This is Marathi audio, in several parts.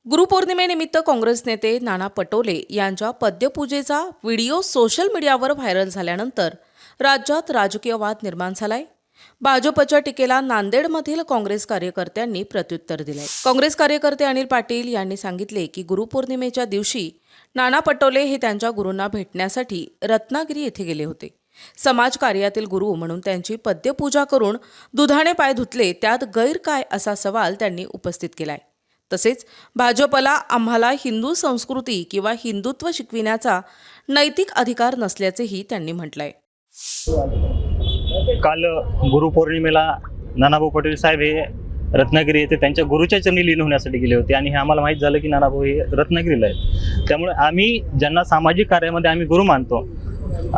गुरुपौर्णिमेनिमित्त काँग्रेस नेते नाना पटोले यांच्या पद्यपूजेचा व्हिडिओ सोशल मीडियावर व्हायरल झाल्यानंतर राज्यात राजकीय वाद निर्माण झालाय. भाजपच्या टीकेला नांदेडमधील काँग्रेस कार्यकर्त्यांनी प्रत्युत्तर दिलंय. काँग्रेस कार्यकर्ते अनिल पाटील यांनी सांगितले की गुरुपौर्णिमेच्या दिवशी नाना पटोले हे त्यांच्या गुरूंना भेटण्यासाठी रत्नागिरी येथे गेले होते. समाज कार्यातील गुरु म्हणून त्यांची पद्यपूजा करून दुधाने पाय धुतले, त्यात गैर काय असा सवाल त्यांनी उपस्थित केलाय. तसेच भाजपला आम्हाला हिंदू संस्कृती किंवा हिंदुत्व शिकविण्याचा नैतिक अधिकार नसल्याचेही त्यांनी म्हटलंय. काल गुरुपौर्णिमेला नानाभाऊ पटोले साहेब हे रत्नागिरी येथे त्यांच्या गुरुच्या चरणी लीन होण्यासाठी गेले होते आणि हे आम्हाला माहीत झालं की नानाभाऊ हे रत्नागिरीला आहेत. त्यामुळे आम्ही ज्यांना सामाजिक कार्यामध्ये आम्ही गुरु मानतो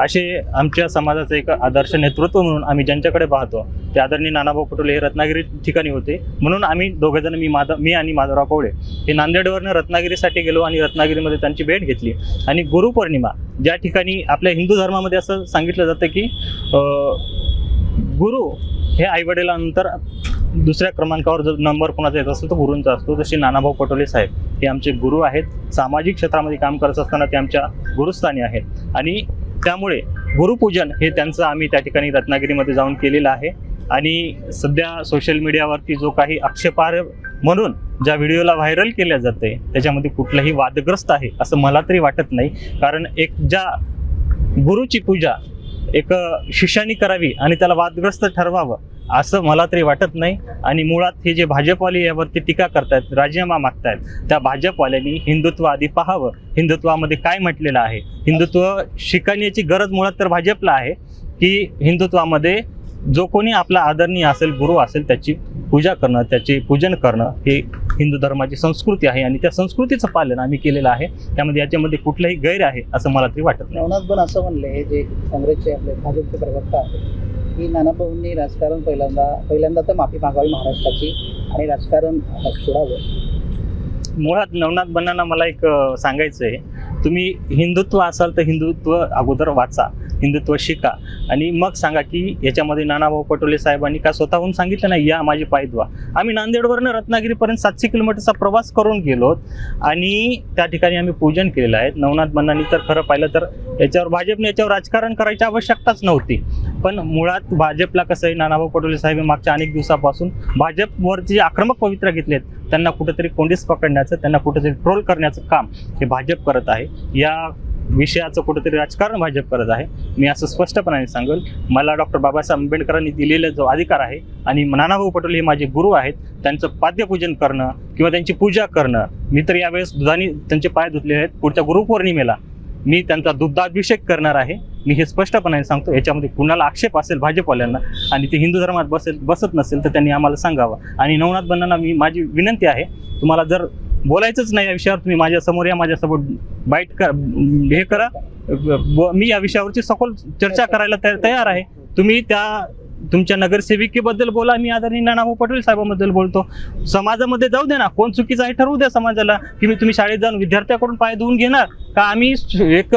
असे आमच्या समाजाचं एक आदर्श नेतृत्व म्हणून आम्ही ज्यांच्याकडे पाहतो ते आदरणीय नानाभाऊ पटोले हे रत्नागिरी ठिकाणी होते. म्हणून आम्ही दोघंजण मी आणि माधवराव पवळे हे नांदेडवरनं रत्नागिरीसाठी गेलो आणि रत्नागिरीमध्ये त्यांची भेट घेतली. आणि गुरुपौर्णिमा ज्या ठिकाणी आपल्या हिंदू धर्मामध्ये असं सांगितलं जातं की गुरु हे आईवडिलांनंतर दुसऱ्या क्रमांकावर जो नंबर कोणाचा येत असतो तो गुरूंचा असतो. तसे नानाभाऊ पटोले साहेब हे आमचे गुरु आहेत. सामाजिक क्षेत्रामध्ये काम करत असताना ते आमच्या गुरुस्थानी आहेत आणि त्यामुळे गुरुपूजन हे त्यांचं आम्ही त्या ठिकाणी रत्नागिरीमध्ये जाऊन केलेलं आहे. आणि सध्या सोशल मीडियावरती जो काही आक्षेपार्ह म्हणून ज्या व्हिडिओला व्हायरल केल्या जाते त्याच्यामध्ये कुठलंही वादग्रस्त आहे असं मला तरी वाटत नाही. कारण एक ज्या गुरुची पूजा एक शिष्यानी करावी आणि त्याला वादग्रस्त ठरवावं असं मला तरी वाटत नाही. आणि मुळात हे जे भाजपवाले यावरती टीका करतायत, राजीनामा मागतायत, त्या भाजपवाल्यांनी हिंदुत्व आधी पाहावं. हिंदुत्वामध्ये काय म्हटलेलं आहे, हिंदुत्व शिकण्याची गरज मुळात तर भाजपला आहे की हिंदुत्वामध्ये जो कोणी आपला आदरणीय असेल, गुरु असेल, त्याची पूजा करणं, त्याचे पूजन करणं हे हिंदू धर्माची संस्कृती आहे आणि त्या संस्कृतीचं पालन आम्ही केलेलं आहे. त्यामध्ये याच्यामध्ये कुठलंही गैर आहे असं मला तरी वाटत नाही. नवनाथ पण असं म्हणले जे काँग्रेसचे आपले भाजपचे प्रवक्ता आहेत की नानाभाऊंनी राजकारण पहिल्यांदा तर माफी मागावी महाराष्ट्राची आणि राजकारण सोडावं. मुळात नवनाथ बन्नांना मला एक सांगायचं आहे, तुम्ही हिंदुत्व असाल तर हिंदुत्व अगोदर वाचा, हिंदुत्व शिका आणि मग सांगा की याच्यामध्ये नानाभाऊ पटोले साहेबांनी का स्वतःहून सांगितलं नाही या माझे पाय धुवा. आम्ही नांदेडवरनं रत्नागिरीपर्यंत 700 किलोमीटरचा प्रवास करून गेलो आणि त्या ठिकाणी आम्ही पूजन केलेलं आहे. नवनाथ बन्नांनी तर खरं पाहिलं तर भाजपने याच्यावर राजकारण करायची आवश्यकताच नव्हती. पण मुळात भाजपला कसं आहे, नानाभाऊ पटोले साहेब मागच्या अनेक दिवसापासून भाजपवर जे आक्रमक पवित्रा घेतलेत त्यांना कुठेतरी कोंडीस पकडण्याचं, त्यांना कुठेतरी ट्रोल करण्याचं काम हे भाजप करत आहे. या विषयाचं कुठेतरी राजकारण भाजप करत आहे. मी असं स्पष्टपणाने सांगेल, मला डॉक्टर बाबासाहेब आंबेडकरांनी दिलेला जो अधिकार आहे आणि नानाभाऊ पटोले हे माझे गुरु आहेत, त्यांचं पाद्यपूजन करणं किंवा त्यांची पूजा करणं, मी तर यावेळेस दुधाने त्यांचे पाय धुतले आहेत. पुढच्या गुरुपौर्णिमेला मी त्यांचा दुग्धाभिषेक करणार आहे. मी हे स्पष्टपणाने सांगतो. याच्यामध्ये कुणाला आक्षेप असेल भाजपवाल्यांना आणि ते हिंदू धर्मात बसत नसेल तर त्यांनी आम्हाला सांगावं. आणि नवनाथ बन्नांना माझी विनंती आहे, तुम्हाला जर बोलायचंच नाही या विषयावर तुम्ही माझ्यासमोर या, माझ्यासमोर हे करा. मी या विषयावरची सखोल चर्चा करायला तयार आहे. तुम्ही तुमच्या नगरसेविकेबद्दल बोला, मी आदरणीय नानाभाऊ पटोले साहेबांबद्दल बोलतो. समाजामध्ये जाऊ दे ना, कोण चुकीचं आहे ठरवू द्या समाजाला. की तुम्ही शाळेत जाऊन विद्यार्थ्याकडून पाय धुवून घेणार का आम्ही एक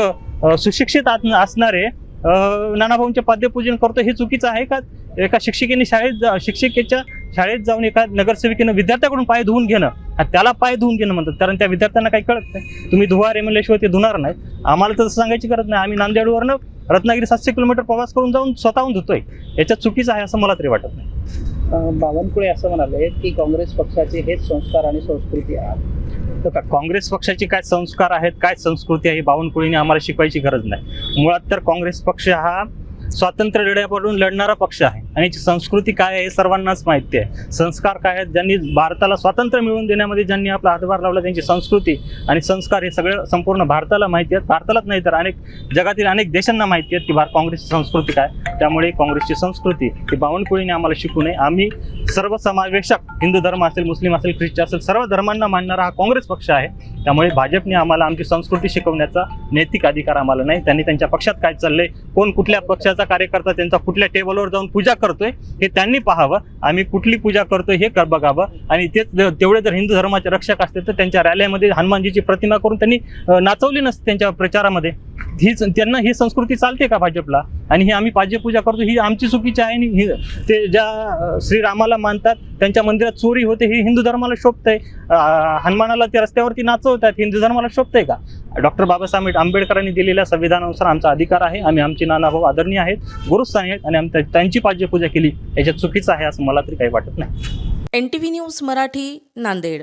सुशिक्षित असणारे नानाभाऊंचे पाद्यपूजन करतो हे चुकीचं आहे का? एका शिक्षिकेच्या शाळेत जाऊन एका नगरसेविकेनं विद्यार्थ्याकडून पाय धुवून घेणं, त्याला पाय धुवून घेणं म्हणतात. कारण त्या विद्यार्थ्यांना काही कळत नाही. तुम्ही धुवा रे म्हणल्याशिवाय ते धुणार नाहीत. आम्हाला तर सांगायची गरज नाही. आम्ही नांदेडवरनं रत्नागिरी 700 किलोमीटर प्रवास करून जाऊन स्वतःहून धुतोय. याच्यात चुकीचं आहे असं मला तरी वाटत नाही. बावनकुळे असं म्हणाले की काँग्रेस पक्षाचे हेच संस्कार आणि संस्कृती आहे. तर काँग्रेस पक्षाचे काय संस्कार आहेत, काय संस्कृती आहे, बावनकुळेने आम्हाला शिकवायची गरज नाही. मुळात तर काँग्रेस पक्ष हा स्वातंत्र्य लढ्याकडून लढणारा पक्ष आहे आणि याची संस्कृती काय आहे हे सर्वांनाच माहिती आहे. संस्कार काय आहेत, ज्यांनी भारताला स्वातंत्र्य मिळवून देण्यामध्ये ज्यांनी आपला हातभार लावला त्यांची संस्कृती आणि संस्कार हे सगळं संपूर्ण भारताला माहिती आहेत. भारतालाच नाही तर जगातील अनेक देशांना माहिती आहेत की काँग्रेसची संस्कृती काय. त्यामुळे काँग्रेसची संस्कृती ही बावनकुळेने आम्हाला शिकू नये. आम्ही सर्वसमावेशक, हिंदू धर्म असेल, मुस्लिम असेल, ख्रिश्चन असेल, सर्व धर्मांना मानणारा हा काँग्रेस पक्ष आहे. त्यामुळे भाजपने आम्हाला आमची संस्कृती शिकवण्याचा नैतिक अधिकार आम्हाला नाही. त्यांनी त्यांच्या पक्षात काय चाललंय, कोण कुठल्या पक्षाचा कार्यकर्ता त्यांचा कुठल्या टेबलवर जाऊन पूजा करतोय हे त्यांनी पाहावं. आम्ही कुठली पूजा करतोय हे बघावं. आणि तेवढे जर हिंदू धर्माचे रक्षक असते तर त्यांच्या रॅलीमध्ये हनुमानजीची प्रतिमा करून त्यांनी नाचवली नसते त्यांच्या प्रचारामध्ये. त्यांना ही संस्कृती चालते का भाजपला? आणि ही आम्ही पाद्यपूजा करतो ही आमची चुकीची आहे. आणि ते ज्या श्रीरामाला मानतात त्यांच्या मंदिरात चोरी होते हे हिंदू धर्माला शोभतंय. हनुमानाला ते रस्त्यावरती नाचवतात हिंदू धर्माला शोभतंय का? डॉक्टर बाबासाहेब आंबेडकरांनी दिलेल्या संविधानानुसार आमचा अधिकार आहे. आमचे नानाभाऊ आदरणीय आहेत, गुरुस्थानी आहेत आणि आम्ही त्यांची पाद्यपूजा केली याच्यात चुकीचं आहे असं मला तरी काही वाटत नाही. NTV news Marathi, Nanded.